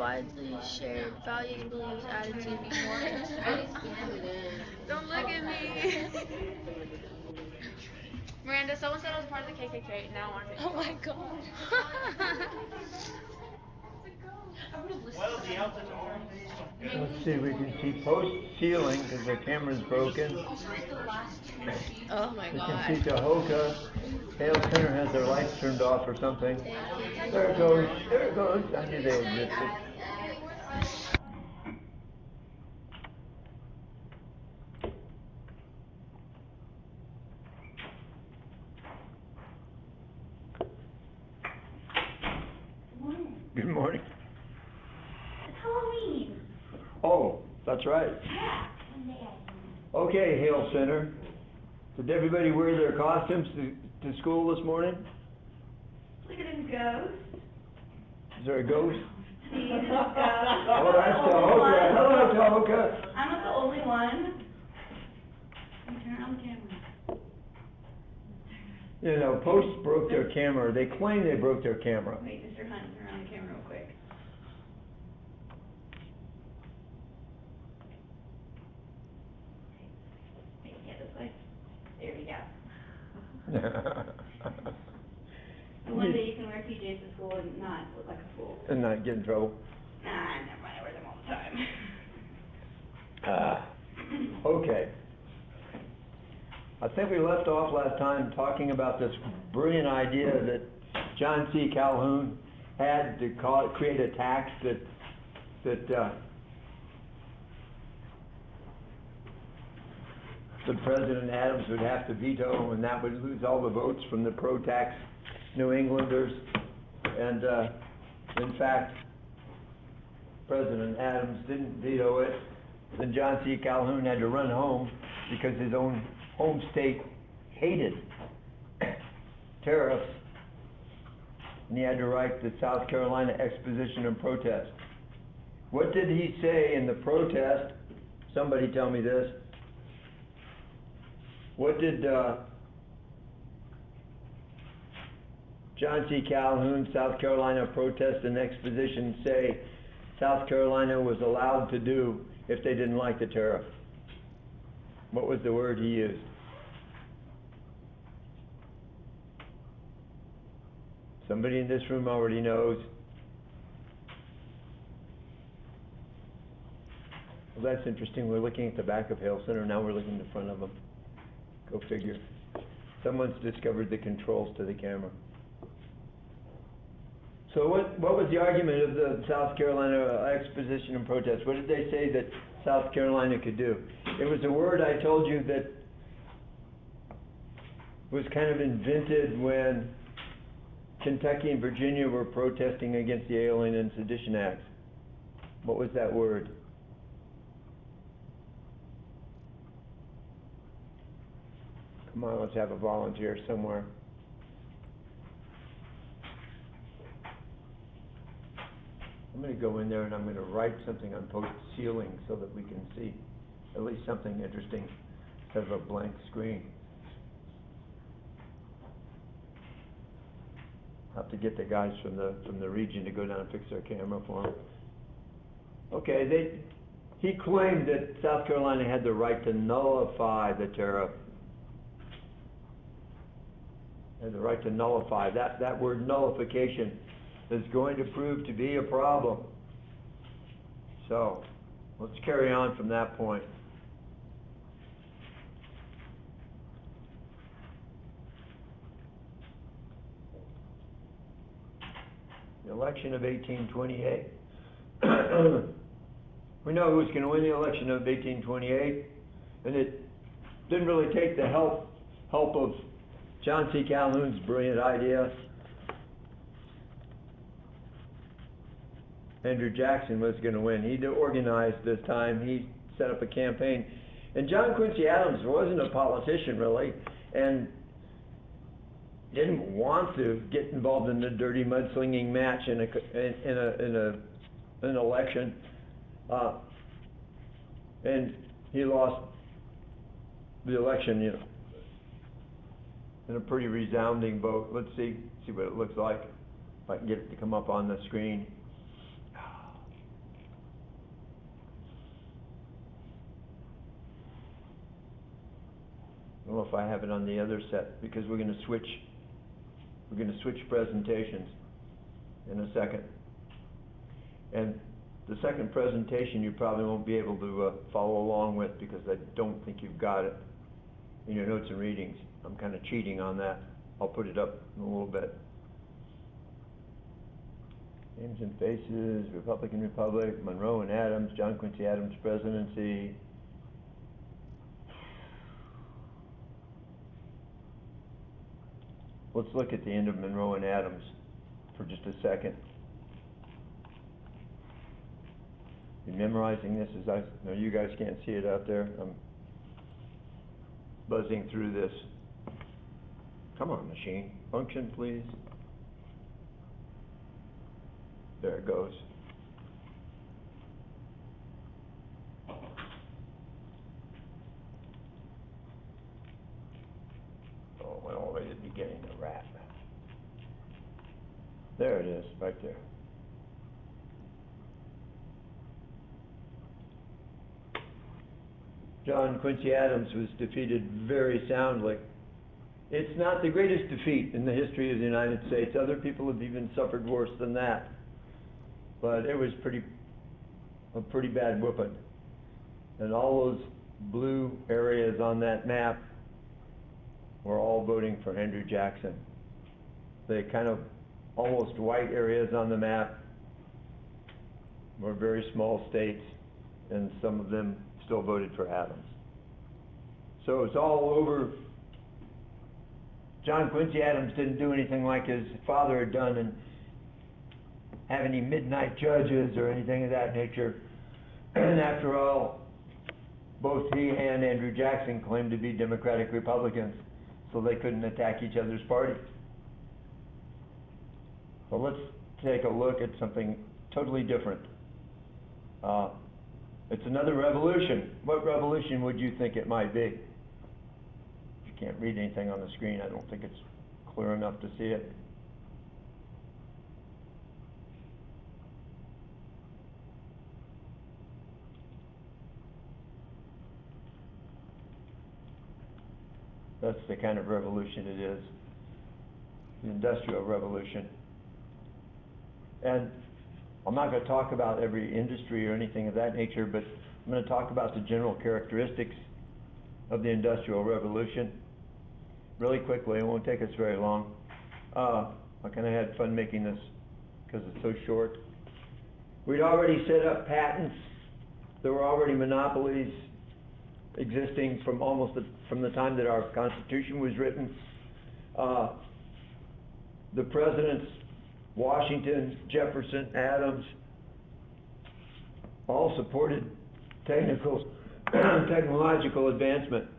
widely shared values, beliefs, attitudes, viewpoints. Don't look at me. Miranda, someone said I was part of the KKK. Now I want to. Oh my god. Let's see, we can see post ceiling because the camera's broken. Oh my We can god. see Tahoka. Hale Center has their lights turned off or something. There it goes. There it goes. I knew they existed. Good morning. It's Halloween. Oh, that's right. Yeah. Okay, Hale Center. Did everybody wear their costumes to school this morning? Look at him go. Is there a ghost? See, there's a ghost. Oh, that's Tahoka. Hello, Tahoka. I'm not the only one. Turn on the camera. You know, Post broke their camera. They claim they broke their camera. Wait, Mr. Hunt, turn on the camera real quick. Wait, yeah, this way. There we go. And one day you can wear PJs to school and not look like a fool. And not get in trouble. Nah, never mind, I wear them all the time. Okay. I think we left off last time talking about this brilliant idea that John C. Calhoun had to create a tax that President Adams would have to veto, and that would lose all the votes from the pro-tax New Englanders. And in fact, President Adams didn't veto it. Then John C. Calhoun had to run home because his own home state hated tariffs, and he had to write the South Carolina Exposition and Protest. What did he say in the protest? Somebody tell me this. What did John C. Calhoun, South Carolina Protest and Exposition say South Carolina was allowed to do if they didn't like the tariff? What was the word he used? Somebody in this room already knows. Well, that's interesting. We're looking at the back of Hale Center. Now we're looking at the front of them. Go figure. Someone's discovered the controls to the camera. So what was the argument of the South Carolina Exposition and Protest? What did they say that South Carolina could do? It was a word I told you that was kind of invented when Kentucky and Virginia were protesting against the Alien and Sedition Acts. What was that word? Come on, let's have a volunteer somewhere. I'm going to go in there and I'm going to write something on post ceiling so that we can see at least something interesting instead of a blank screen. I'll have to get the guys from the region to go down and fix their camera for him. Okay, he claimed that South Carolina had the right to nullify the tariff. Had the right to nullify. That word nullification is going to prove to be a problem. So, let's carry on from that point. The election of 1828. We know who's going to win the election of 1828, and it didn't really take the help of John C. Calhoun's brilliant idea. Andrew Jackson was going to win. He organized this time. He set up a campaign. And John Quincy Adams wasn't a politician, really, and didn't want to get involved in a dirty mudslinging match in an election. And he lost the election, in a pretty resounding vote. Let's see what it looks like. If I can get it to come up on the screen. I don't know if I have it on the other set, because we're gonna switch presentations in a second. And the second presentation you probably won't be able to follow along with, because I don't think you've got it in your notes and readings. I'm kind of cheating on that. I'll put it up in a little bit. Names and faces, Republican Republic, Monroe and Adams, John Quincy Adams presidency. Let's look at the end of Monroe and Adams for just a second. You memorizing this as I know you guys can't see it out there. I'm buzzing through this. Come on, machine. Function, please. There it goes. Oh, went all the way to the beginning of the rap. There it is, right there. John Quincy Adams was defeated very soundly. It's not the greatest defeat in the history of the United States. Other people have even suffered worse than that. But it was a pretty bad whooping. And all those blue areas on that map were all voting for Andrew Jackson. The kind of almost white areas on the map were very small states, and some of them still voted for Adams. So it's all over. John Quincy Adams didn't do anything like his father had done and have any midnight judges or anything of that nature. And after all, both he and Andrew Jackson claimed to be Democratic Republicans, so they couldn't attack each other's party. But let's take a look at something totally different. It's another revolution. What revolution would you think it might be? You can't read anything on the screen. I don't think it's clear enough to see it. That's the kind of revolution it is, the Industrial Revolution. And I'm not going to talk about every industry or anything of that nature, but I'm going to talk about the general characteristics of the Industrial Revolution really quickly. It won't take us very long. I kind of had fun making this because it's so short. We'd already set up patents. There were already monopolies existing from from the time that our Constitution was written. The presidents, Washington, Jefferson, Adams, all supported technological advancement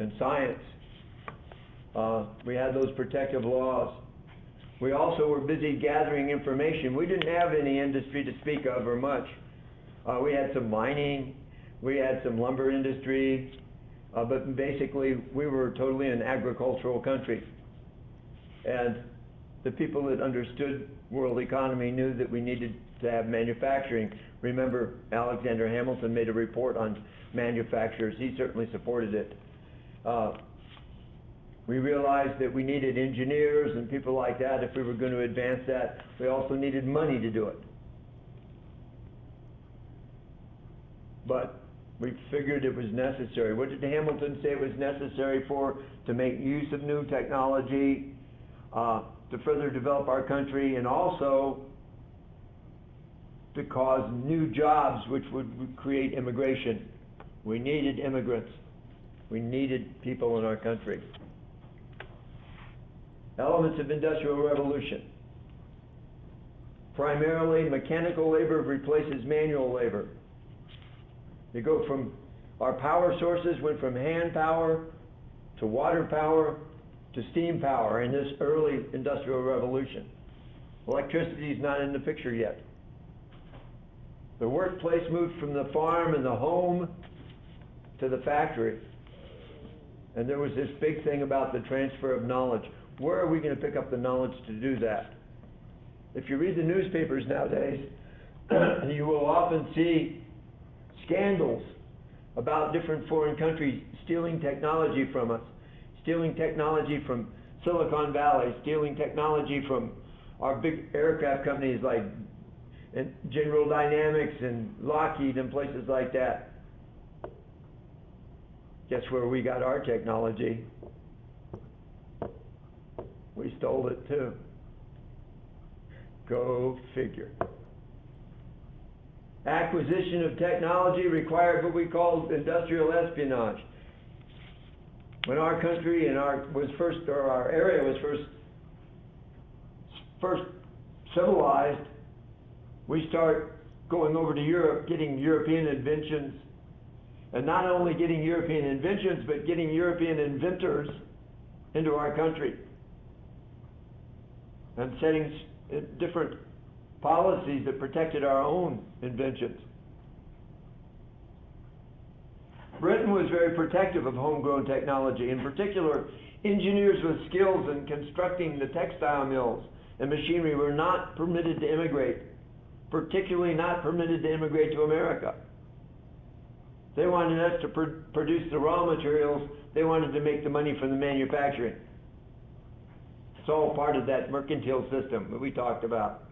in science. We had those protective laws. We also were busy gathering information. We didn't have any industry to speak of or much. We had some mining, we had some lumber industry, but basically we were totally an agricultural country. And the people that understood world economy knew that we needed to have manufacturing. Remember, Alexander Hamilton made a report on manufacturers. He certainly supported it. We realized that we needed engineers and people like that if we were going to advance that. We also needed money to do it. But we figured it was necessary. What did Hamilton say it was necessary for? To make use of new technology, to further develop our country, and also to cause new jobs which would create immigration. We needed immigrants. We needed people in our country. Elements of Industrial Revolution. Primarily, mechanical labor replaces manual labor. They go from, our power sources went from hand power to water power to steam power in this early Industrial Revolution. Electricity is not in the picture yet. The workplace moved from the farm and the home to the factory. And there was this big thing about the transfer of knowledge. Where are we going to pick up the knowledge to do that? If you read the newspapers nowadays, you will often see scandals about different foreign countries stealing technology from us, stealing technology from Silicon Valley, stealing technology from our big aircraft companies like General Dynamics and Lockheed and places like that. Guess where we got our technology? We stole it too. Go figure. Acquisition of technology required what we call industrial espionage. When our country and our area was first civilized, we start going over to Europe, getting European inventions, and not only getting European inventions, but getting European inventors into our country, and setting different policies that protected our own inventions. Britain was very protective of homegrown technology. In particular, engineers with skills in constructing the textile mills and machinery were not permitted to immigrate, particularly not permitted to immigrate to America. They wanted us to produce the raw materials. They wanted to make the money from the manufacturing. It's all part of that mercantile system that we talked about.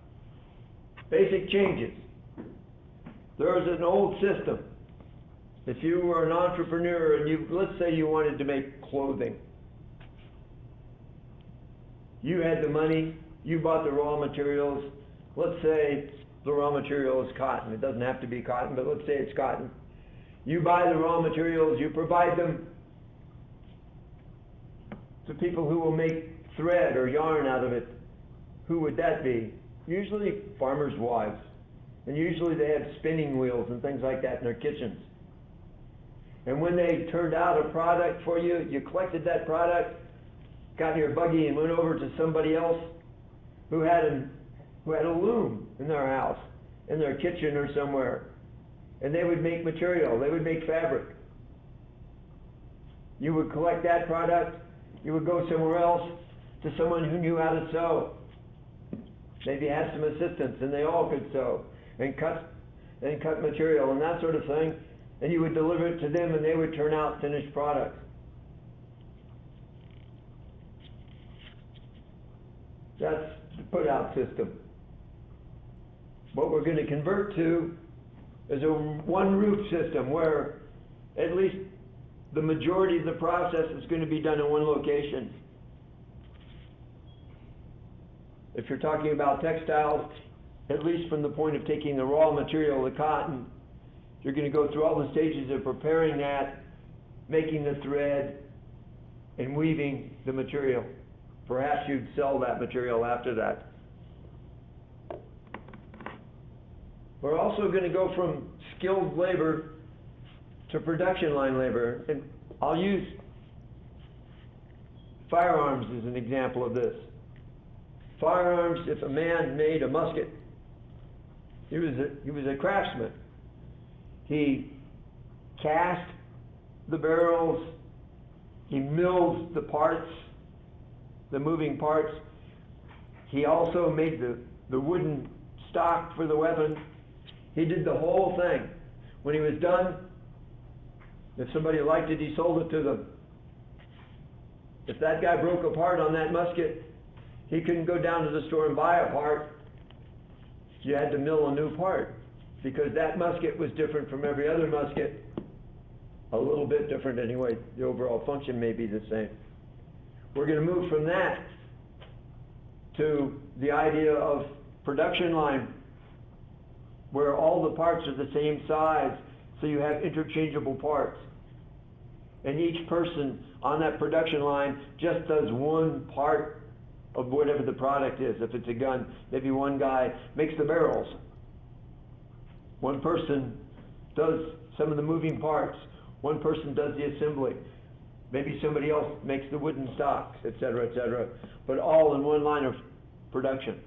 Basic changes. There was an old system. If you were an entrepreneur and let's say you wanted to make clothing, you had the money, you bought the raw materials. Let's say the raw material is cotton. It doesn't have to be cotton, but let's say it's cotton. You buy the raw materials, you provide them to people who will make thread or yarn out of it. Who would that be? Usually farmers' wives. And usually they had spinning wheels and things like that in their kitchens. And when they turned out a product for you, you collected that product, got in your buggy and went over to somebody else who had a loom in their house, in their kitchen or somewhere. And they would make material, they would make fabric. You would collect that product, you would go somewhere else to someone who knew how to sew. Maybe have some assistants and they all could sew and cut material and that sort of thing. And you would deliver it to them and they would turn out finished products. That's the put-out system. What we're going to convert to is a one-roof system where at least the majority of the process is going to be done in one location. If you're talking about textiles, at least from the point of taking the raw material, the cotton, you're going to go through all the stages of preparing that, making the thread, and weaving the material. Perhaps you'd sell that material after that. We're also going to go from skilled labor to production line labor. And I'll use firearms as an example of this. Firearms, if a man made a musket, he was a craftsman. He cast the barrels, he milled the parts, the moving parts. He also made the wooden stock for the weapon. He did the whole thing. When he was done, if somebody liked it, he sold it to them. If that guy broke a part on that musket, he couldn't go down to the store and buy a part. You had to mill a new part because that musket was different from every other musket. A little bit different anyway. The overall function may be the same. We're going to move from that to the idea of production line, where all the parts are the same size, so you have interchangeable parts. And each person on that production line just does one part of whatever the product is. If it's a gun, maybe one guy makes the barrels. One person does some of the moving parts. One person does the assembly. Maybe somebody else makes the wooden stocks, etc., etc. But all in one line of production.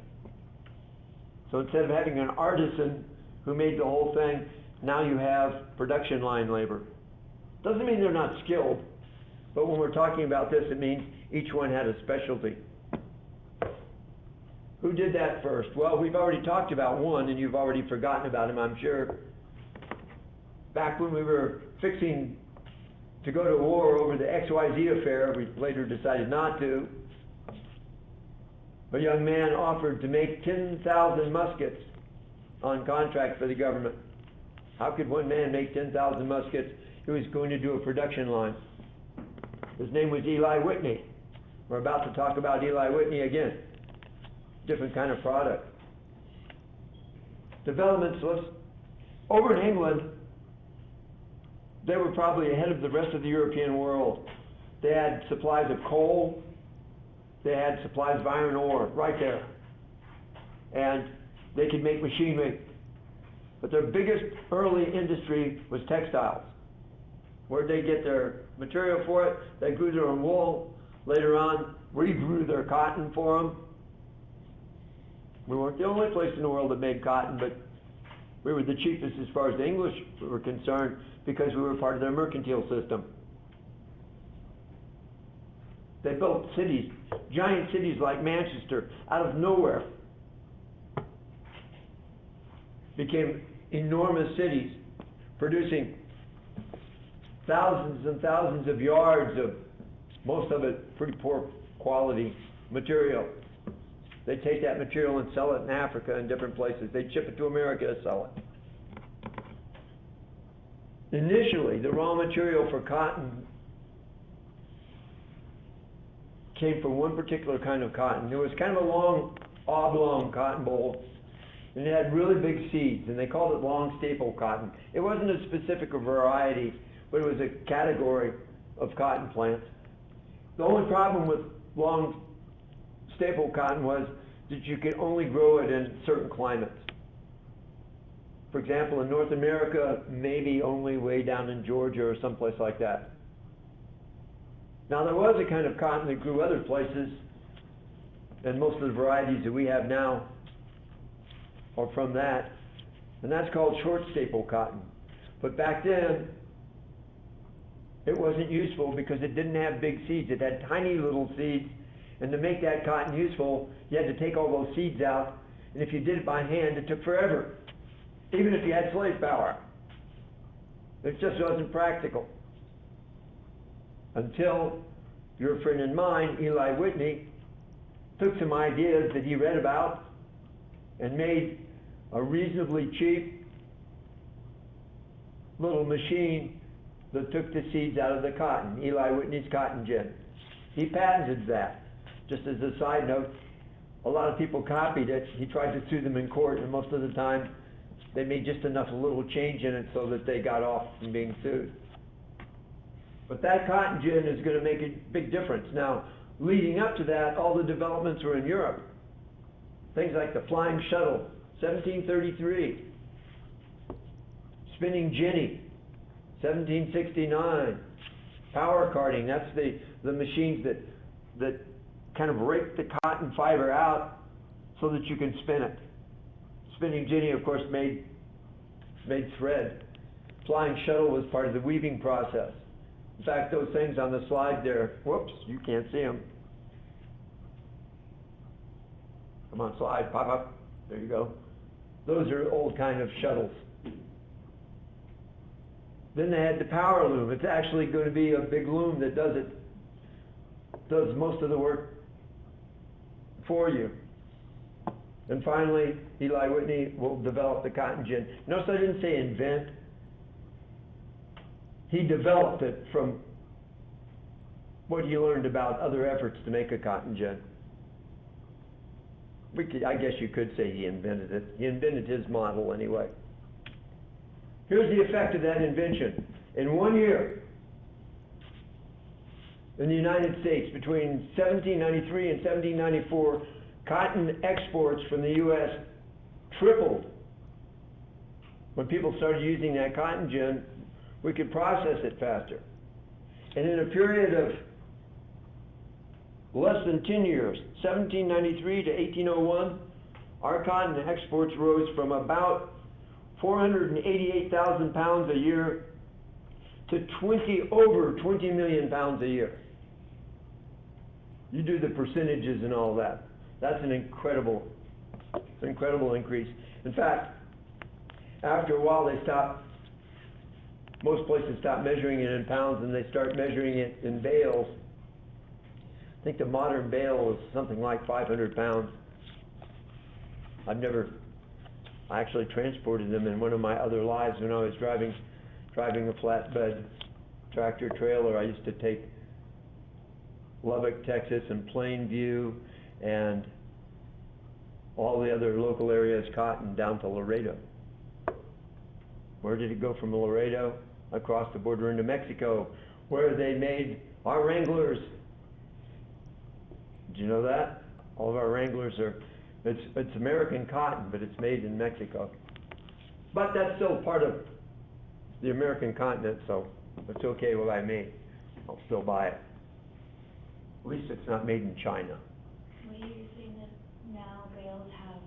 So instead of having an artisan who made the whole thing, now you have production line labor. Doesn't mean they're not skilled, but when we're talking about this, it means each one had a specialty. Who did that first? Well, we've already talked about one, and you've already forgotten about him, I'm sure. Back when we were fixing to go to war over the XYZ affair. We later decided not to. A young man offered to make 10,000 muskets on contract for the government. How could one man make 10,000 muskets? He was going to do a production line. His name was Eli Whitney. We're about to talk about Eli Whitney again. Different kind of product. Developments, over in England, they were probably ahead of the rest of the European world. They had supplies of coal, they had supplies of iron ore right there. And they could make machinery. But their biggest early industry was textiles. Where'd they get their material for it? They grew their own wool. Later on, we grew their cotton for them. We weren't the only place in the world that made cotton, but we were the cheapest as far as the English were concerned because we were part of their mercantile system. They built cities, giant cities like Manchester, out of nowhere. Became enormous cities, producing thousands and thousands of yards of, most of it pretty poor quality material. They take that material and sell it in Africa and different places. They ship it to America to sell it. Initially, the raw material for cotton came from one particular kind of cotton. It was kind of a long, oblong cotton boll, and it had really big seeds, and they called it long staple cotton. It wasn't a specific variety, but it was a category of cotton plants. The only problem with long staple cotton was that you could only grow it in certain climates. For example, in North America, maybe only way down in Georgia or someplace like that. Now, there was a kind of cotton that grew other places, and most of the varieties that we have now are from that, and that's called short staple cotton. But back then, it wasn't useful because it didn't have big seeds. It had tiny little seeds, and to make that cotton useful, you had to take all those seeds out, and if you did it by hand, it took forever, even if you had slave power. It just wasn't practical. Until your friend and mine, Eli Whitney, took some ideas that he read about and made a reasonably cheap little machine that took the seeds out of the cotton, Eli Whitney's cotton gin. He patented that. Just as a side note, a lot of people copied it. He tried to sue them in court, and most of the time they made just enough little change in it so that they got off from being sued. But that cotton gin is going to make a big difference. Now, leading up to that, all the developments were in Europe. Things like the Flying Shuttle, 1733. Spinning Jenny, 1769. Power carding, that's the machines that kind of rake the cotton fiber out so that you can spin it. Spinning Jenny, of course, made thread. Flying Shuttle was part of the weaving process. In fact, those things on the slide there, whoops, you can't see them. Come on, slide, pop up. There you go. Those are old kind of shuttles. Then they had the power loom. It's actually going to be a big loom that does most of the work for you. And finally, Eli Whitney will develop the cotton gin. Notice I didn't say invent. He developed it from what he learned about other efforts to make a cotton gin. I guess you could say he invented it. He invented his model anyway. Here's the effect of that invention. In 1 year, in the United States, between 1793 and 1794, cotton exports from the U.S. tripled. When people started using that cotton gin, we could process it faster. And in a period of less than 10 years, 1793 to 1801, our cotton exports rose from about 488,000 pounds a year to over 20 million pounds a year. You do the percentages and all that. That's an incredible increase. In fact, after a while they stopped most places stop measuring it in pounds and they start measuring it in bales. I think the modern bale is something like 500 pounds. I actually transported them in one of my other lives when I was driving a flatbed tractor trailer. I used to take Lubbock, Texas, and Plainview, and all the other local areas cotton down to Laredo. Where did it go from Laredo? Across the border into Mexico, where they made our Wranglers. Did you know that? All of our Wranglers it's American cotton, but it's made in Mexico. But that's still part of the American continent, so it's okay by me. I'll still buy it. At least it's not made in China. Well, you're saying that now bales have,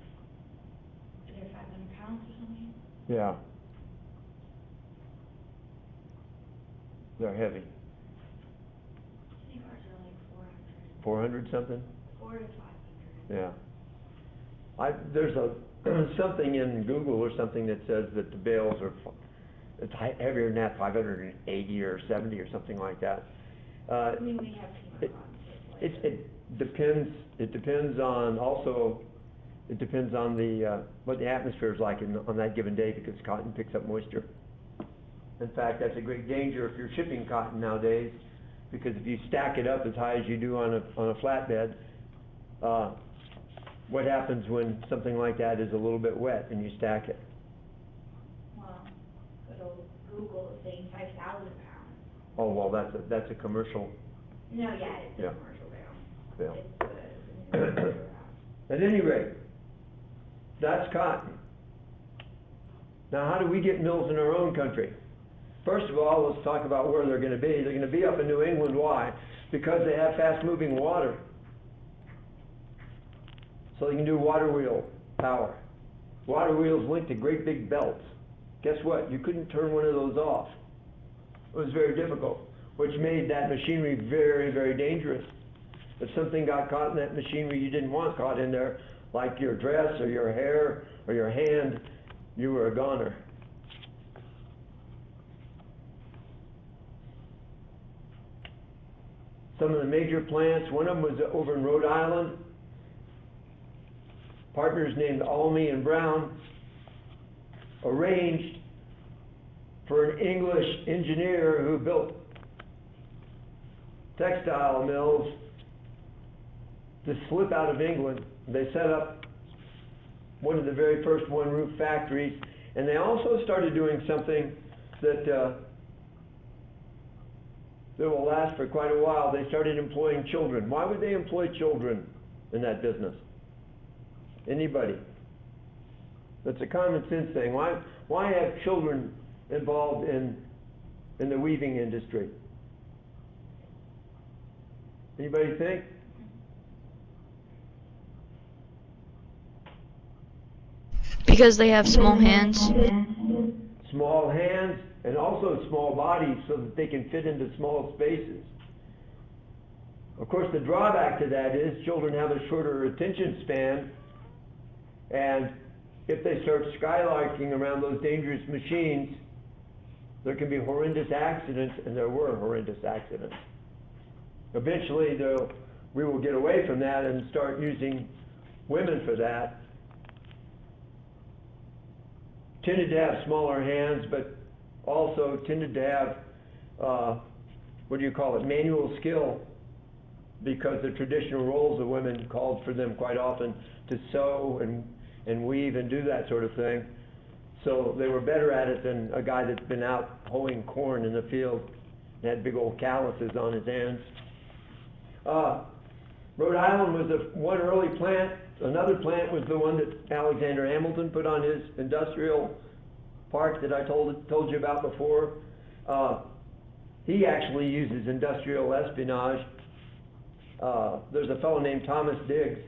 they're 500 pounds or something? Yeah. They're heavy. I think ours are like 400. 400 something? 400 to 500. Yeah. There's something in Google or something that says that the bales it's heavier than that, 580 or 70 or something like that. I mean, we have too much cotton. It depends. It depends on the what the atmosphere is like on that given day, because cotton picks up moisture. In fact, that's a great danger if you're shipping cotton nowadays, because if you stack it up as high as you do on a flatbed, what happens when something like that is a little bit wet and you stack it? Well, good old Google is saying 5,000 pounds. Oh, well, that's a commercial. No, yeah, it's Yeah. a commercial Yeah. bale. It's a commercial At any rate, that's cotton. Now, how do we get mills in our own country? First of all, let's talk about where they're going to be. They're going to be up in New England. Why? Because they have fast-moving water. So they can do water wheel power. Water wheels linked to great big belts. Guess what? You couldn't turn one of those off. It was very difficult, which made that machinery very, very dangerous. If something got caught in that machinery you didn't want caught in there, like your dress or your hair or your hand, you were a goner. Some of the major plants, one of them was over in Rhode Island. Partners named Almy and Brown arranged for an English engineer who built textile mills to slip out of England. They set up one of the very first one-roof factories, and they also started doing something that will last for quite a while. They started employing children. Why would they employ children in that business? Anybody? That's a common sense thing. Why have children involved in the weaving industry? Anybody think? Because they have small hands. Small hands and also small bodies so that they can fit into small spaces. Of course, the drawback to that is children have a shorter attention span, and if they start skylarking around those dangerous machines, there can be horrendous accidents, and there were horrendous accidents. Eventually, we will get away from that and start using women for that. Tended to have smaller hands, but also tended to have, manual skill, because the traditional roles of women called for them quite often to sew and weave and do that sort of thing. So they were better at it than a guy that's been out hoeing corn in the field and had big old calluses on his hands. Rhode Island was one early plant. Another plant was the one that Alexander Hamilton put on his industrial park that I told you about before. He actually uses industrial espionage. There's a fellow named Thomas Diggs.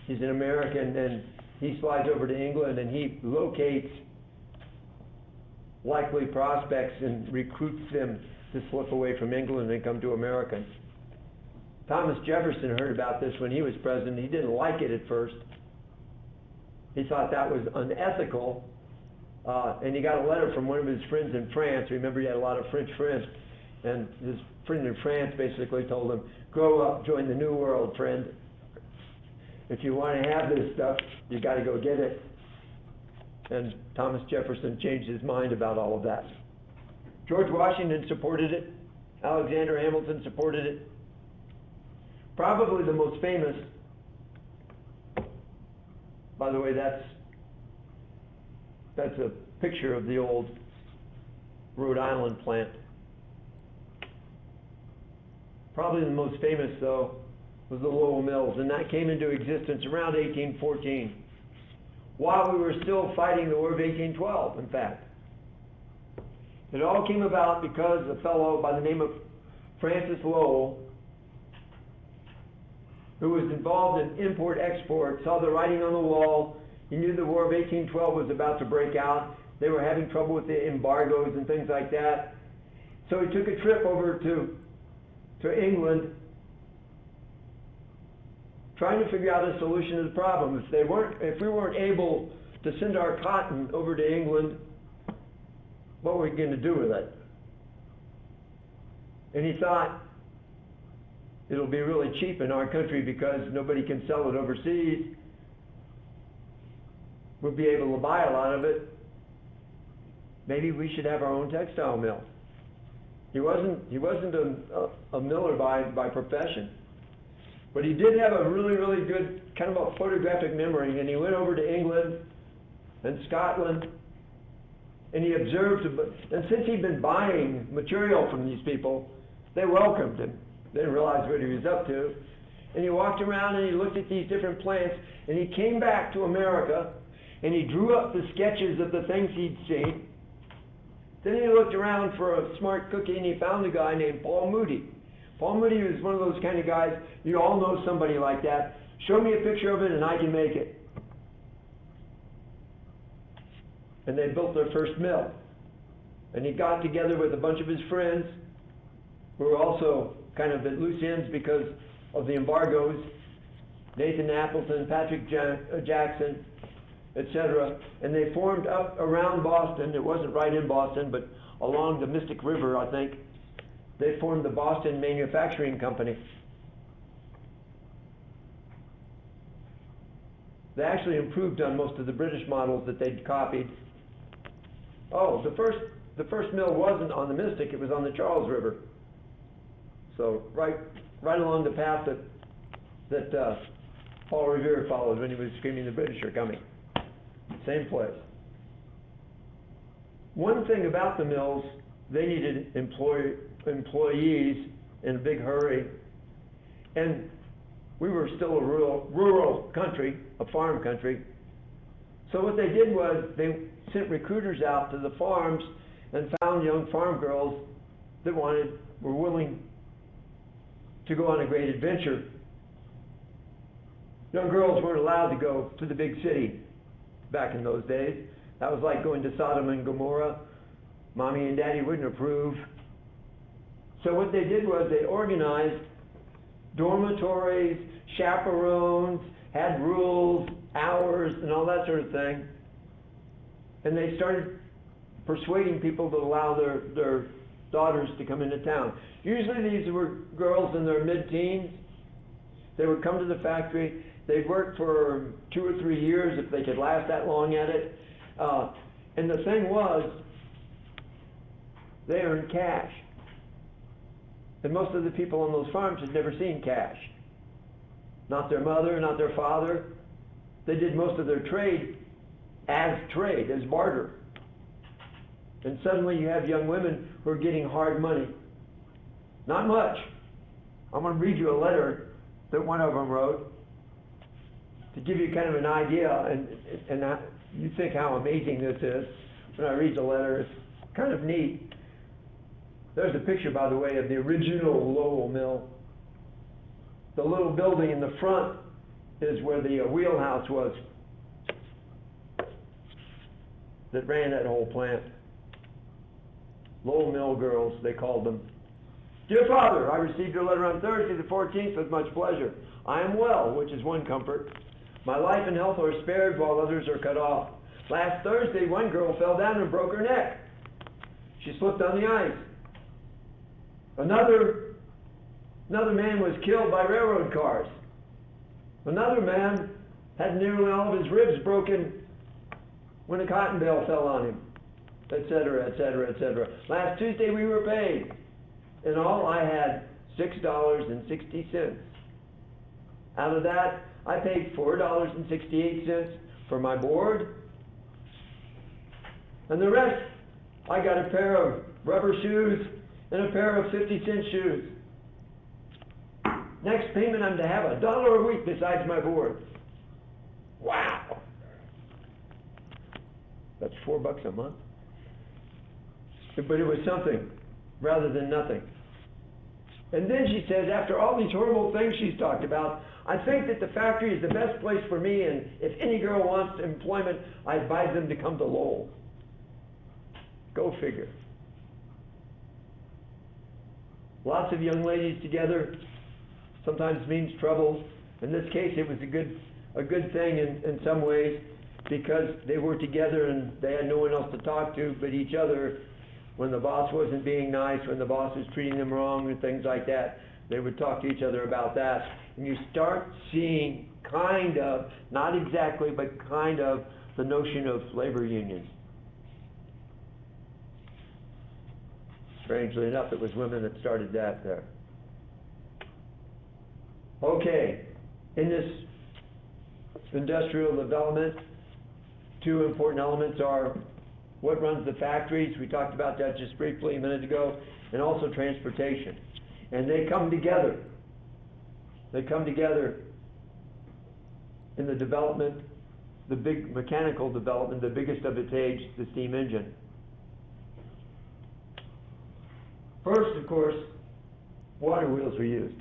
He's an American, and he flies over to England and he locates likely prospects and recruits them to slip away from England and come to America. Thomas Jefferson heard about this when he was president. He didn't like it at first. He thought that was unethical and he got a letter from one of his friends in France. Remember, he had a lot of French friends, and his friend in France basically told him, grow up, join the new world, friend. If you want to have this stuff, you got to go get it. And Thomas Jefferson changed his mind about all of that. George Washington supported it. Alexander Hamilton supported it. Probably the most famous, by the way, that's a picture of the old Rhode Island plant. Probably the most famous, though, was the Lowell Mills, and that came into existence around 1814, while we were still fighting the War of 1812, in fact. It all came about because a fellow by the name of Francis Lowell, who was involved in import-export, saw the writing on the wall. He knew the War of 1812 was about to break out. They were having trouble with the embargoes and things like that. So he took a trip over to England, trying to figure out a solution to the problem. If we weren't able to send our cotton over to England, what were we going to do with it? And he thought, it'll be really cheap in our country because nobody can sell it overseas. We'll be able to buy a lot of it. Maybe we should have our own textile mill. He wasn't a miller by profession. But he did have a really, really good kind of a photographic memory, and he went over to England and Scotland, and he observed, and since he'd been buying material from these people, they welcomed him. They didn't realize what he was up to. And he walked around and he looked at these different plants, and he came back to America, and he drew up the sketches of the things he'd seen. Then he looked around for a smart cookie, and he found a guy named Paul Moody. Paul Moody was one of those kind of guys, you all know somebody like that. Show me a picture of it and I can make it. And they built their first mill. And he got together with a bunch of his friends who were also kind of at loose ends because of the embargoes. Nathan Appleton, Patrick Jackson, etc. And they formed up around Boston. It wasn't right in Boston, but along the Mystic River, I think. They formed the Boston Manufacturing Company. They actually improved on most of the British models that they'd copied. Oh, the first mill wasn't on the Mystic, it was on the Charles River. So right along the path that Paul Revere followed when he was screaming the British are coming. Same place. One thing about the mills, they needed employees in a big hurry, and we were still a rural country, a farm country. So what they did was they sent recruiters out to the farms and found young farm girls that were willing to go on a great adventure. Young girls weren't allowed to go to the big city back in those days. That was like going to Sodom and Gomorrah. Mommy and Daddy wouldn't approve. So what they did was they organized dormitories, chaperones, had rules, hours, and all that sort of thing. And they started persuading people to allow their daughters to come into town. Usually these were girls in their mid-teens. They would come to the factory. They'd work for 2 or 3 years if they could last that long at it. And the thing was, they earned cash. And most of the people on those farms had never seen cash. Not their mother, not their father. They did most of their trade, as barter. And suddenly you have young women who are getting hard money. Not much. I'm going to read you a letter that one of them wrote to give you kind of an idea, and you think how amazing this is. When I read the letter, it's kind of neat. There's a picture, by the way, of the original Lowell mill. The little building in the front is where the wheelhouse was that ran that whole plant. Lowell Mill girls, they called them. Dear Father, I received your letter on Thursday the 14th with much pleasure. I am well, which is one comfort. My life and health are spared while others are cut off. Last Thursday, one girl fell down and broke her neck. She slipped on the ice. Another man was killed by railroad cars. Another man had nearly all of his ribs broken when a cotton bale fell on him, etc., etc., etc. Last Tuesday we were paid. In all, I had $6.60. Out of that, I paid $4.68 for my board. And the rest, I got a pair of rubber shoes and a pair of 50-cent shoes. Next payment, I'm to have $1 a week besides my board. Wow. That's $4 a month. But it was something rather than nothing. And then she says, after all these horrible things she's talked about, I think that the factory is the best place for me, and if any girl wants employment, I advise them to come to Lowell. Go figure. Lots of young ladies together sometimes means trouble. In this case, it was a good thing in some ways, because they were together and they had no one else to talk to but each other. When the boss wasn't being nice, when the boss was treating them wrong and things like that, they would talk to each other about that. And you start seeing kind of, not exactly, but kind of the notion of labor unions. Strangely enough, it was women that started that there. Okay, in this industrial development, two important elements are what runs the factories. We talked about that just briefly a minute ago, and also transportation. And they come together. They come together in the development, the big mechanical development, the biggest of its age, the steam engine. First, of course, water wheels are used.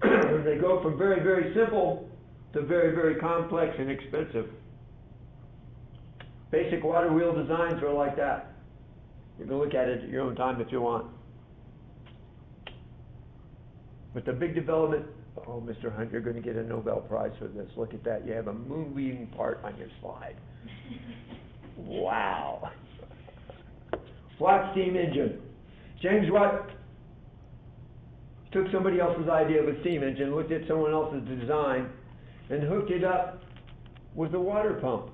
They go from very, very simple to very, very complex and expensive. Basic water wheel designs are like that. You can look at it at your own time if you want. But the big development, oh, Mr. Hunt, you're going to get a Nobel Prize for this. Look at that. You have a moving part on your slide. Wow. Watt steam engine. James Watt took somebody else's idea of a steam engine, looked at someone else's design, and hooked it up with a water pump.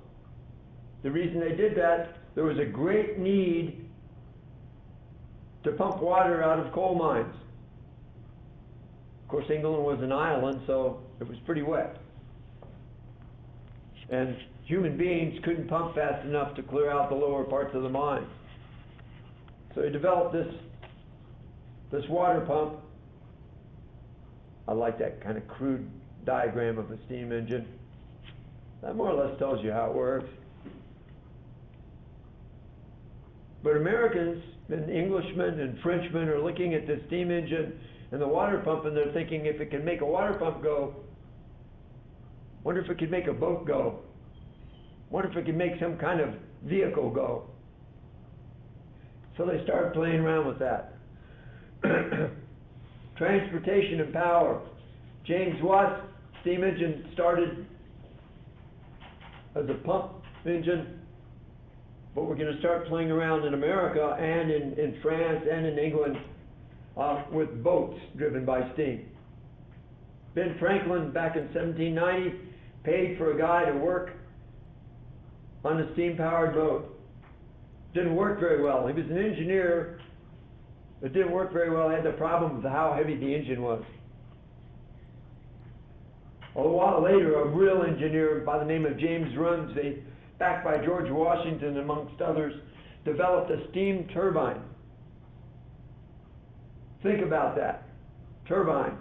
The reason they did that, there was a great need to pump water out of coal mines. Of course, England was an island, so it was pretty wet. And human beings couldn't pump fast enough to clear out the lower parts of the mine. So he developed this water pump. I like that kind of crude diagram of a steam engine. That more or less tells you how it works. But Americans and Englishmen and Frenchmen are looking at the steam engine and the water pump, and they're thinking, if it can make a water pump go, wonder if it could make a boat go. Wonder if it can make some kind of vehicle go. So they started playing around with that. Transportation and power. James Watt's steam engine started as a pump engine. But we're going to start playing around in America and in France and in England with boats driven by steam. Ben Franklin, back in 1790, paid for a guy to work on a steam-powered boat. Didn't work very well. He was an engineer, but didn't work very well. He had the problem with how heavy the engine was. A while later, a real engineer by the name of James Rumsey, backed by George Washington amongst others, developed a steam turbine. Think about that. Turbine.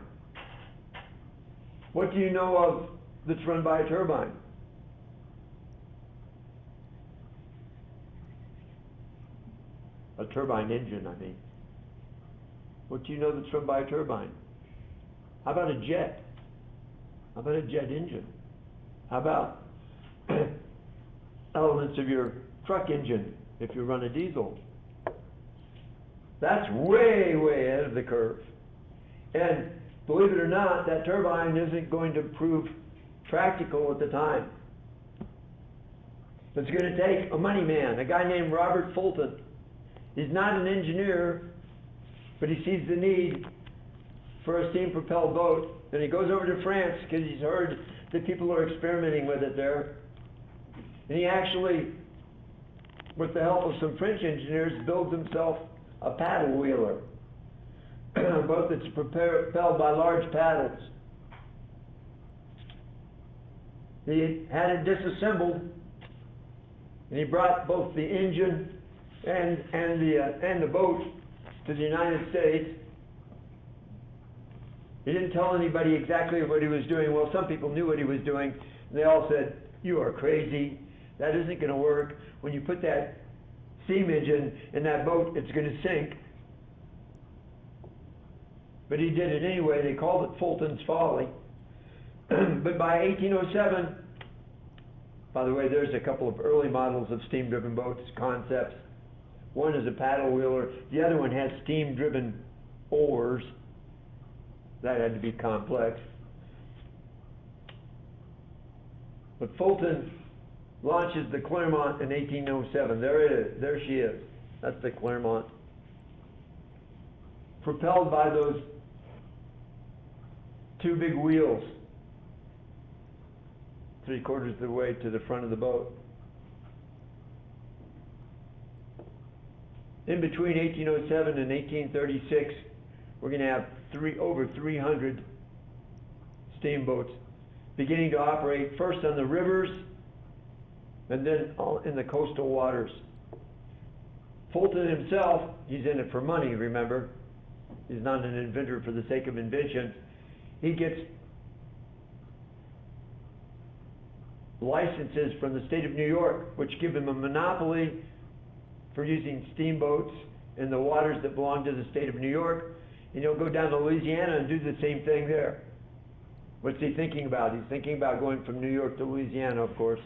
What do you know of that's run by a turbine? A turbine engine, I mean. What do you know that's run by a turbine? How about a jet? How about a jet engine? How about elements of your truck engine if you run a diesel? That's way, way ahead of the curve. And believe it or not, that turbine isn't going to prove practical at the time. It's going to take a money man, a guy named Robert Fulton. He's not an engineer, but he sees the need for a steam-propelled boat. And he goes over to France because he's heard that people are experimenting with it there. And he actually, with the help of some French engineers, builds himself a paddle wheeler, a boat that's propelled by large paddles. He had it disassembled, and he brought both the engine and the boat to the United States. He didn't tell anybody exactly what he was doing. Well, some people knew what he was doing, and they all said, "You are crazy. That isn't going to work. When you put that steam engine in that boat, it's going to sink." But he did it anyway. They called it Fulton's Folly. But by 1807, by the way, there's a couple of early models of steam-driven boats, concepts. One is a paddle wheeler. The other one has steam-driven oars. That had to be complex. But Fulton launches the Clermont in 1807. There it is. There she is. That's the Clermont. Propelled by those two big wheels, 3/4 of the way to the front of the boat. In between 1807 and 1836, we're going to have over 300 steamboats beginning to operate first on the rivers and then in the coastal waters. Fulton himself, he's in it for money, remember. He's not an inventor for the sake of invention. He gets licenses from the state of New York, which give him a monopoly for using steamboats in the waters that belong to the state of New York. And he'll go down to Louisiana and do the same thing there. What's he thinking about? He's thinking about going from New York to Louisiana, of course.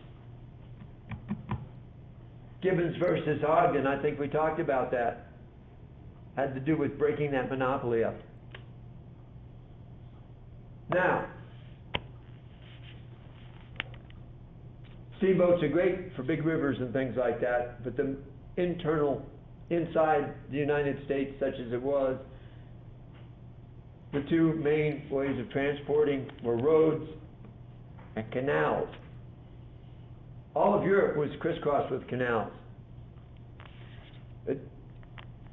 Gibbons versus Ogden, I think we talked about that. Had to do with breaking that monopoly up. Now, steamboats are great for big rivers and things like that, but the inside the United States, such as it was, the two main ways of transporting were roads and canals. All of Europe was crisscrossed with canals.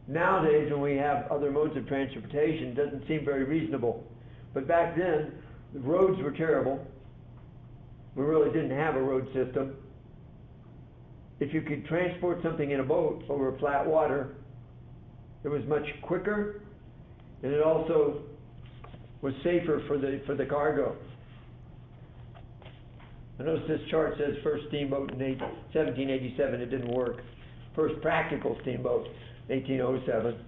Nowadays, when we have other modes of transportation, it doesn't seem very reasonable. But back then, the roads were terrible. We really didn't have a road system. If you could transport something in a boat over flat water, it was much quicker, and it also was safer for the cargo. I notice this chart says first steamboat in 1787. It didn't work. First practical steamboat, 1807.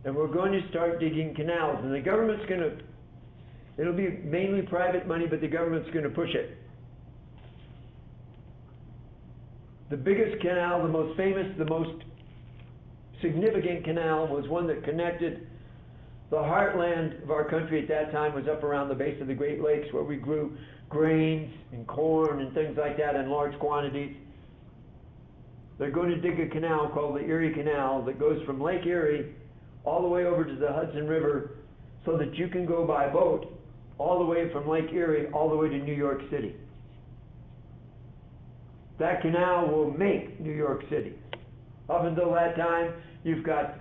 And we're going to start digging canals, and the government's going to, it'll be mainly private money, but the government's going to push it. The biggest canal, the most famous, the most significant canal was one that connected the heartland of our country at that time, was up around the base of the Great Lakes, where we grew grains and corn and things like that in large quantities. They're going to dig a canal called the Erie Canal that goes from Lake Erie all the way over to the Hudson River, so that you can go by boat all the way from Lake Erie all the way to New York City. That canal will make New York City. Up until that time, you've got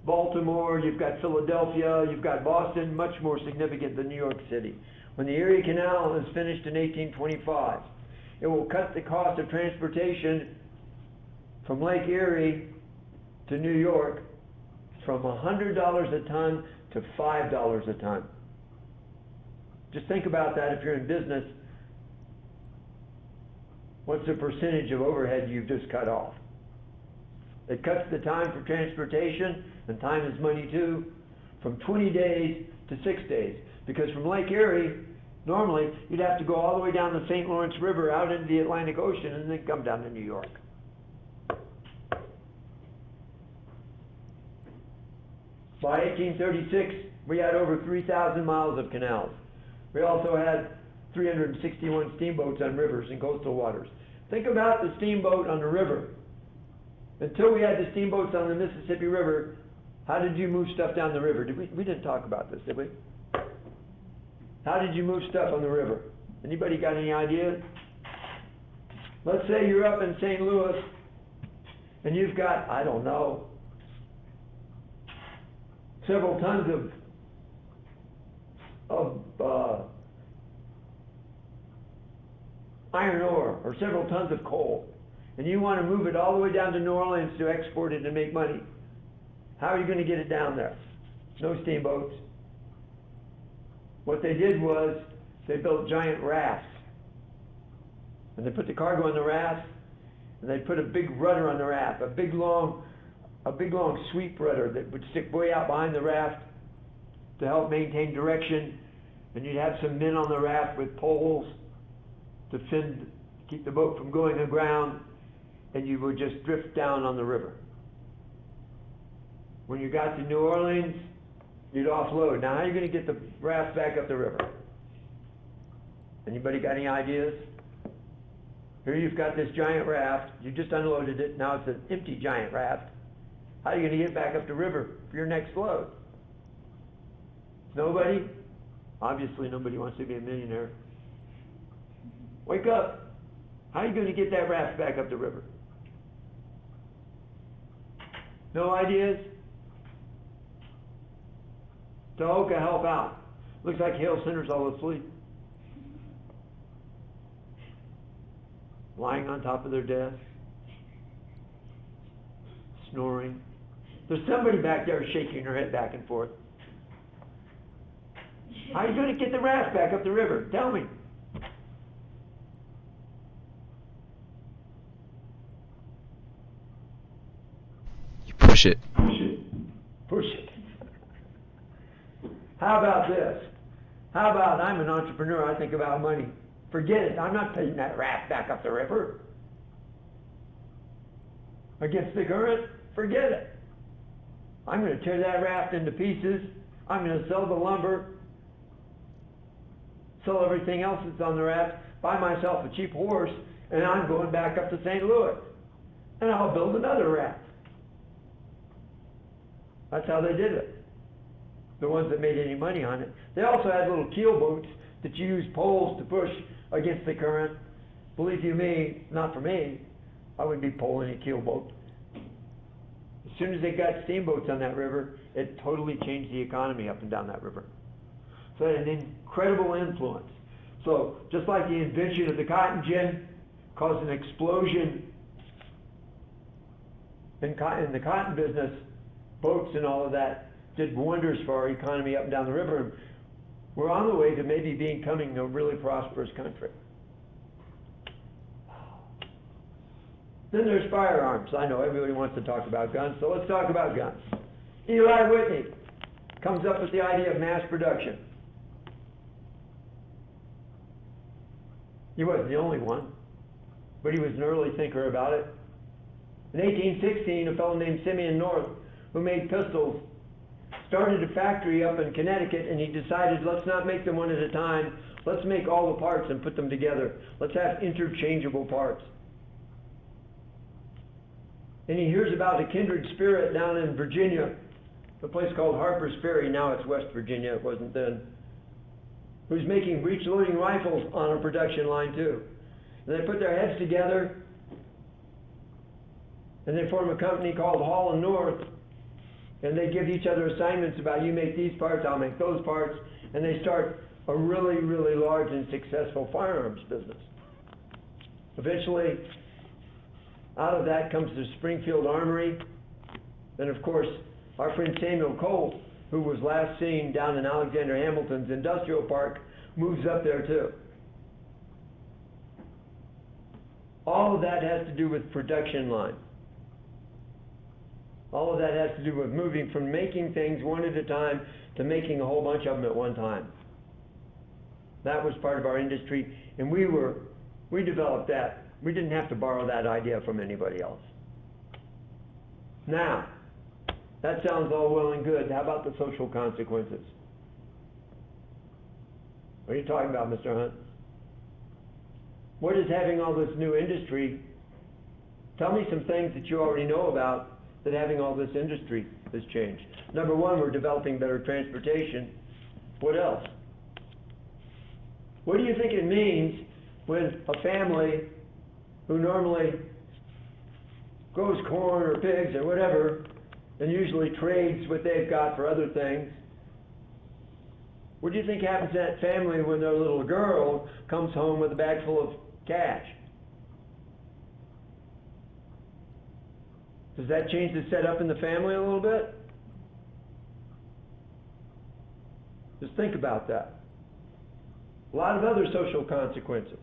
Baltimore, you've got Philadelphia, you've got Boston, much more significant than New York City. When the Erie Canal is finished in 1825, it will cut the cost of transportation from Lake Erie to New York from $100 a ton to $5 a ton. Just think about that if you're in business. What's the percentage of overhead you've just cut off? It cuts the time for transportation, and time is money too, from 20 days to 6 days. Because from Lake Erie, normally, you'd have to go all the way down the St. Lawrence River out into the Atlantic Ocean and then come down to New York. By 1836, we had over 3,000 miles of canals. We also had 361 steamboats on rivers and coastal waters. Think about the steamboat on the river. Until we had the steamboats on the Mississippi River, how did you move stuff down the river? We didn't talk about this, did we? How did you move stuff on the river? Anybody got any ideas? Let's say you're up in St. Louis and you've got, I don't know, several tons of iron ore or several tons of coal, and you want to move it all the way down to New Orleans to export it and make money. How are you going to get it down there? No steamboats. What they did was they built giant rafts, and they put the cargo on the raft, and they put a big rudder on the raft, a big long sweep rudder that would stick way out behind the raft to help maintain direction, and you'd have some men on the raft with poles to keep the boat from going aground, and you would just drift down on the river. When you got to New Orleans, you'd offload. Now, how are you going to get the raft back up the river? Anybody got any ideas? Here you've got this giant raft. You just unloaded it. Now it's an empty giant raft. How are you going to get back up the river for your next load? Nobody? Obviously, nobody wants to be a millionaire. Wake up. How are you going to get that raft back up the river? No ideas? Tahoka, help out. Looks like Hale Center's all asleep. Lying on top of their desk. Snoring. There's somebody back there shaking her head back and forth. How are you going to get the raft back up the river? Tell me. You push it. Push it. Push it. How about this? How about I'm an entrepreneur, I think about money. Forget it, I'm not taking that raft back up the river. Against the current, forget it. I'm going to tear that raft into pieces. I'm going to sell the lumber, sell everything else that's on the raft, buy myself a cheap horse, and I'm going back up to St. Louis. And I'll build another raft. That's how they did it. The ones that made any money on it. They also had little keel boats that you use poles to push against the current. Believe you me, not for me, I wouldn't be pulling a keel boat. As soon as they got steamboats on that river, it totally changed the economy up and down that river. So it had an incredible influence. So just like the invention of the cotton gin caused an explosion in the cotton business, boats and all of that did wonders for our economy up and down the river. And we're on the way to maybe becoming a really prosperous country. Then there's firearms. I know everybody wants to talk about guns, so let's talk about guns. Eli Whitney comes up with the idea of mass production. He wasn't the only one, but he was an early thinker about it. In 1816, a fellow named Simeon North, who made pistols, started a factory up in Connecticut, and he decided, let's not make them one at a time. Let's make all the parts and put them together. Let's have interchangeable parts. And he hears about a kindred spirit down in Virginia, a place called Harper's Ferry. Now it's West Virginia, it wasn't then. Who's making breech-loading rifles on a production line too. And they put their heads together, and they form a company called Hall and North. And they give each other assignments about, you make these parts, I'll make those parts. And they start a really, really large and successful firearms business. Eventually, out of that comes the Springfield Armory. And of course, our friend Samuel Colt, who was last seen down in Alexander Hamilton's industrial park, moves up there too. All of that has to do with production line. All of that has to do with moving from making things one at a time to making a whole bunch of them at one time. That was part of our industry, and we developed that. We didn't have to borrow that idea from anybody else. Now, that sounds all well and good. How about the social consequences? What are you talking about, Mr. Hunt? What is having all this new industry? Tell me some things that you already know about that having all this industry has changed. Number one, we're developing better transportation. What else? What do you think it means when a family who normally grows corn or pigs or whatever, and usually trades what they've got for other things? What do you think happens to that family when their little girl comes home with a bag full of cash? Does that change the setup in the family a little bit? Just think about that. A lot of other social consequences.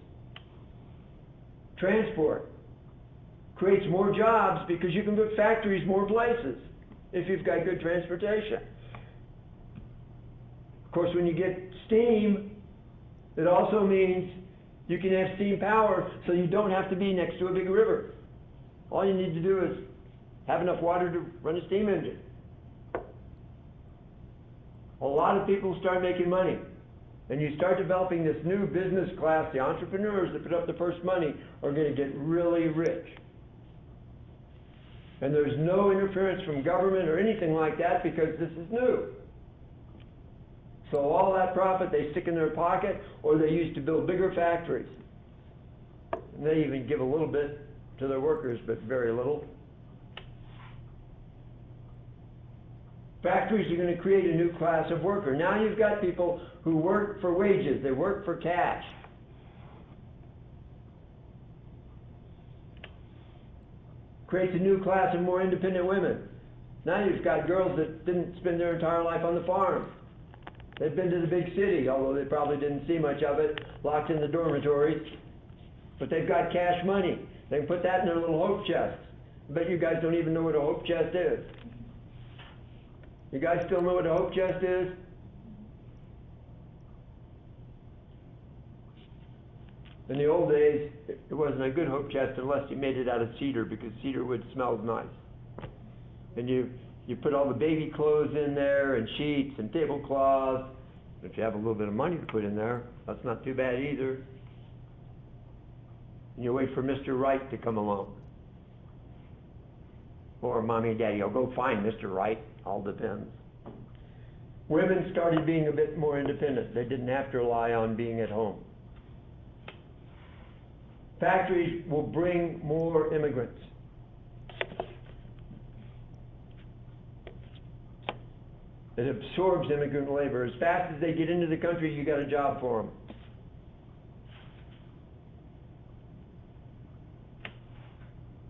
Transport creates more jobs because you can put factories more places if you've got good transportation. Of course, when you get steam, it also means you can have steam power so you don't have to be next to a big river. All you need to do is have enough water to run a steam engine. A lot of people start making money. And you start developing this new business class. The entrepreneurs that put up the first money are going to get really rich. And there's no interference from government or anything like that because this is new. So all that profit they stick in their pocket, or they use to build bigger factories. And they even give a little bit to their workers, but very little. Factories are going to create a new class of worker. Now you've got people who work for wages. They work for cash. Creates a new class of more independent women. Now you've got girls that didn't spend their entire life on the farm. They've been to the big city, although they probably didn't see much of it, locked in the dormitories. But they've got cash money. They can put that in their little hope chests. I bet you guys don't even know what a hope chest is. You guys still know what a hope chest is? In the old days, it wasn't a good hope chest unless you made it out of cedar, because cedar wood smelled nice. And you put all the baby clothes in there, and sheets, and tablecloths. If you have a little bit of money to put in there, that's not too bad either. And you wait for Mr. Right to come along. Or Mommy and Daddy will go find Mr. Right. All depends. Women started being a bit more independent. They didn't have to rely on being at home. Factories will bring more immigrants. It absorbs immigrant labor. As fast as they get into the country, you got a job for them.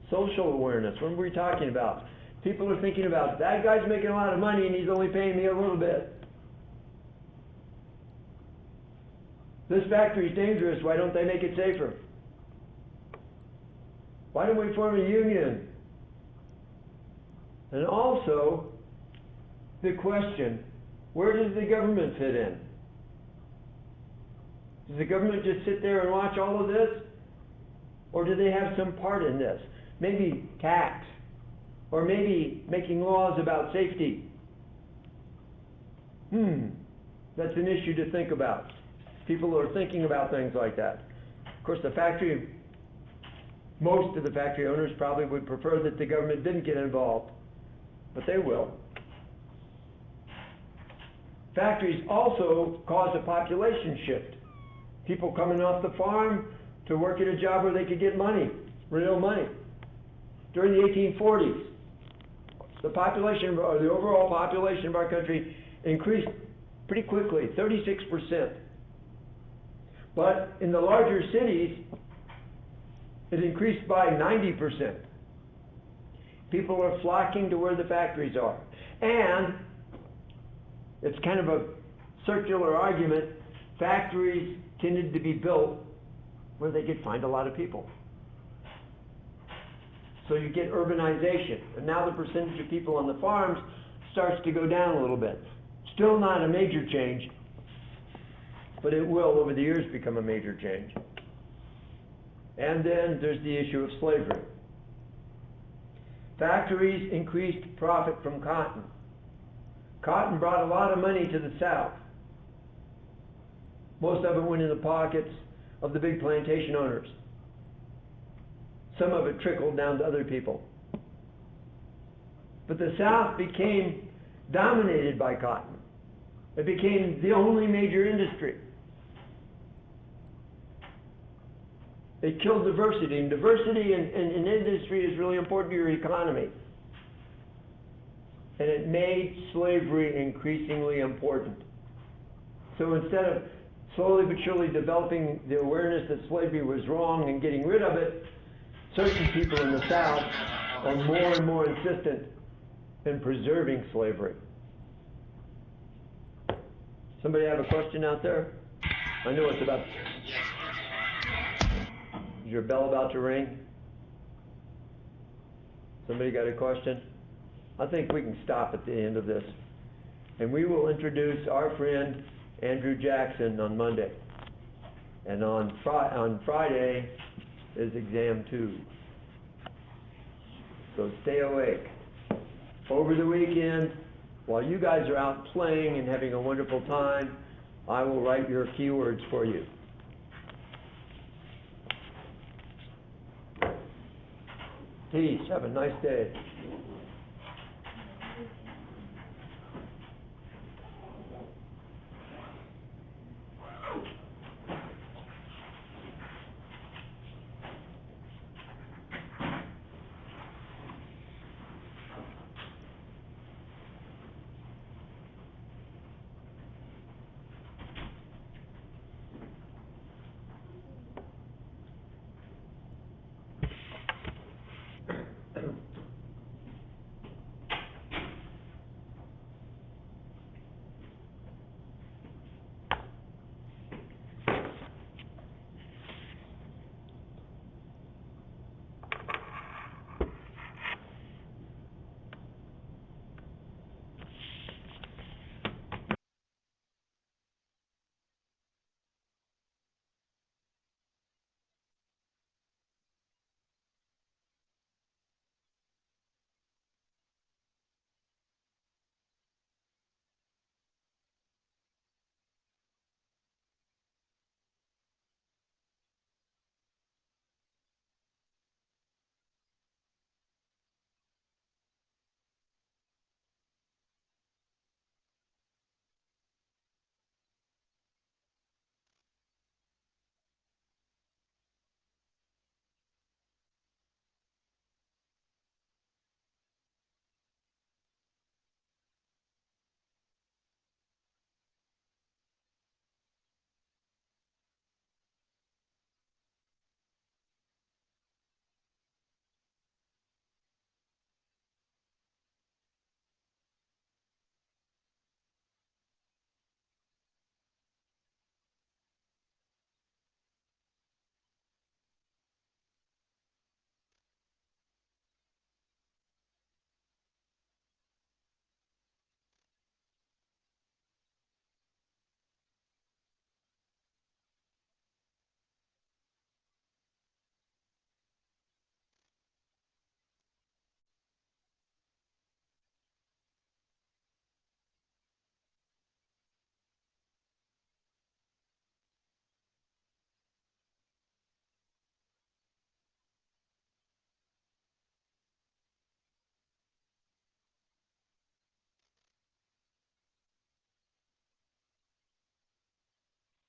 Social awareness. What were we talking about? People are thinking about, that guy's making a lot of money and he's only paying me a little bit. This factory's dangerous. Why don't they make it safer? Why don't we form a union? And also, the question, where does the government fit in? Does the government just sit there and watch all of this? Or do they have some part in this? Maybe tax. Or maybe making laws about safety. That's an issue to think about. People are thinking about things like that. Of course, most of the factory owners probably would prefer that the government didn't get involved, but they will. Factories also cause a population shift. People coming off the farm to work at a job where they could get money, real money. During the 1840s, the population, or the overall population of our country, increased pretty quickly, 36%. But in the larger cities, it increased by 90%. People are flocking to where the factories are. And it's kind of a circular argument. Factories tended to be built where they could find a lot of people. So you get urbanization. And now the percentage of people on the farms starts to go down a little bit. Still not a major change, but it will over the years become a major change. And then there's the issue of slavery. Factories increased profit from cotton. Cotton brought a lot of money to the South. Most of it went in the pockets of the big plantation owners. Some of it trickled down to other people. But the South became dominated by cotton. It became the only major industry. It killed diversity, and diversity in industry is really important to your economy. And it made slavery increasingly important. So instead of slowly but surely developing the awareness that slavery was wrong and getting rid of it, certain people in the South are more and more insistent in preserving slavery. Somebody have a question out there? I know it's about... Is your bell about to ring? Somebody got a question? I think we can stop at the end of this. And we will introduce our friend Andrew Jackson on Monday. And on Friday is exam 2. So stay awake. Over the weekend, while you guys are out playing and having a wonderful time, I will write your keywords for you. Peace. Have a nice day.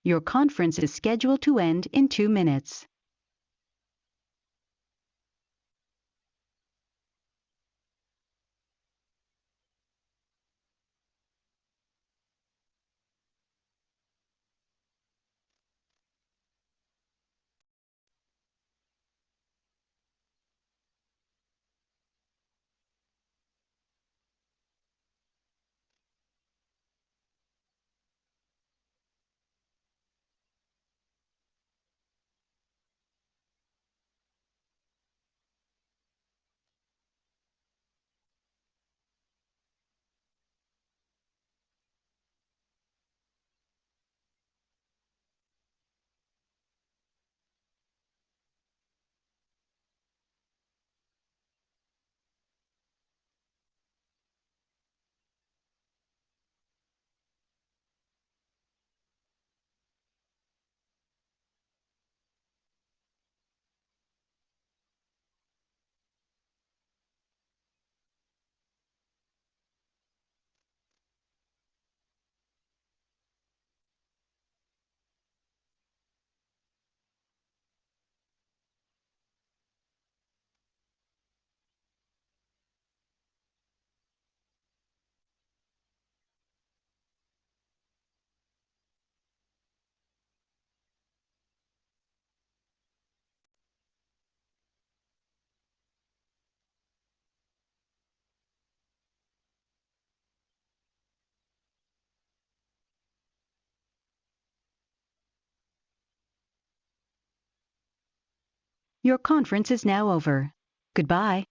Your conference is scheduled to end in 2 minutes. Your conference is now over. Goodbye.